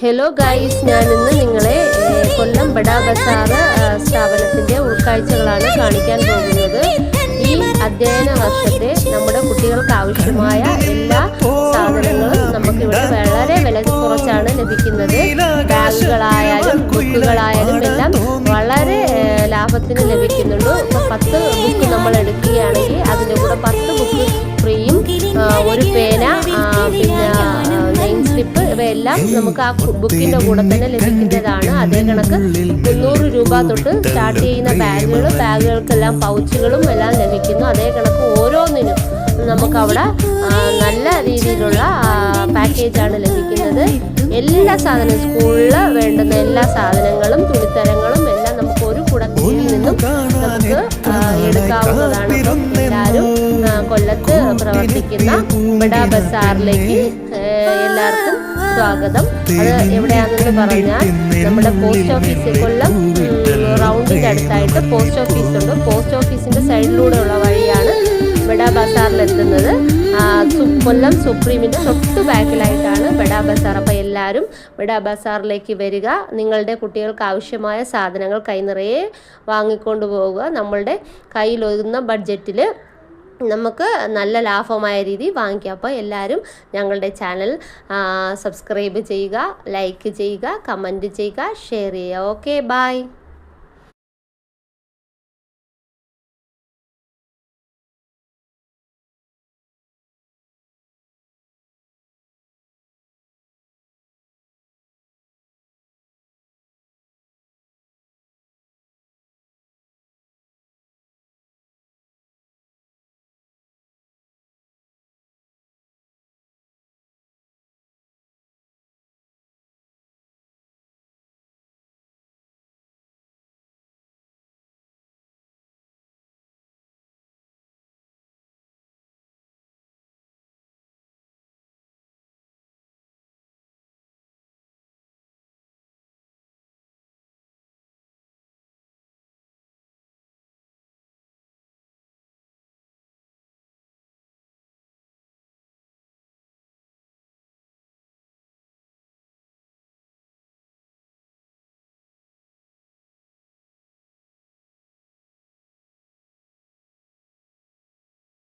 Hello guys, ഞാനിന്ന് നിങ്ങളെ കൊല്ലം ബഡാ ബസാർ സ്ഥാപനത്തിൻ്റെ ഉൾക്കാഴ്ചകളാണ് കാണിക്കാൻ പോകുന്നത്. ഈ അധ്യയന വർഷത്തെ നമ്മുടെ കുട്ടികൾക്ക് ആവശ്യമായ എല്ലാ സാധനങ്ങളും നമുക്കിവിടെ വളരെ വില കുറച്ചാണ് ലഭിക്കുന്നത്. ബാഗുകളായാലും ബുക്കുകളായാലും എല്ലാം വളരെ ലാഭത്തിന് ലഭിക്കുന്നുണ്ട്. ഇപ്പോൾ 10 ബുക്ക് നമ്മൾ എടുക്കുകയാണെങ്കിൽ അതിൻ്റെ കൂടെ 10 ബുക്ക് ഫ്രീയും, ഒരു പേന, പിന്നെ നെയിം സ്ലിപ്പ് ഇവയെല്ലാം നമുക്ക് ആ ബുക്കിൻ്റെ കൂടെ തന്നെ ലഭിക്കുന്നതാണ്. അതേ കണക്ക് 300 രൂപ തൊട്ട് സ്റ്റാർട്ട് ചെയ്യുന്ന ബാഗുകൾക്കെല്ലാം പൗച്ചുകളും എല്ലാം ലഭിക്കുന്നു. അതേ കണക്ക് ഓരോന്നിനും നമുക്കവിടെ നല്ല രീതിയിലുള്ള പാക്കേജാണ് ലഭിക്കുന്നത്. എല്ലാ സാധനവും സ്കൂളിൽ വേണ്ടുന്ന എല്ലാ സാധനങ്ങളും തുണിത്തരങ്ങളും എല്ലാം നമുക്ക് ഒരു കുടക്കീഴിൽ നിന്നും നമുക്ക് എടുക്കാവുന്നതാണ്. എല്ലാവരും കൊല്ലത്ത് പ്രവർത്തിക്കുന്ന ബഡാ ബസാറിലേക്ക് എല്ലാവർക്കും സ്വാഗതം. അത് എവിടെയാണെന്ന് പറഞ്ഞാൽ നമ്മുടെ പോസ്റ്റ് ഓഫീസ്, കൊല്ലം റൗണ്ടിൻ്റെ അടുത്തായിട്ട് പോസ്റ്റ് ഓഫീസ് ഉണ്ട്. പോസ്റ്റ് ഓഫീസിൻ്റെ സൈഡിലൂടെയുള്ള വഴിയാണ് ബഡാ ബസാറിലെത്തുന്നത്. കൊല്ലം സുപ്രീമിൻ്റെ തൊട്ട് ബാക്കിലായിട്ടാണ് ബഡാ ബസാർ. അപ്പോൾ എല്ലാവരും ബഡാ ബസാറിലേക്ക് വരിക. നിങ്ങളുടെ കുട്ടികൾക്ക് ആവശ്യമായ സാധനങ്ങൾ കൈ നിറയെ വാങ്ങിക്കൊണ്ട് പോവുക. നമ്മളുടെ കയ്യിലൊതുങ്ങുന്ന ബഡ്ജറ്റിൽ നമുക്ക് നല്ല ലാഭമായ രീതി വാങ്ങിക്കാം. അപ്പോൾ എല്ലാവരും ഞങ്ങളുടെ ചാനൽ സബ്സ്ക്രൈബ് ചെയ്യുക, ലൈക്ക് ചെയ്യുക, കമൻറ്റ് ചെയ്യുക, ഷെയർ ചെയ്യുക. Okay, by.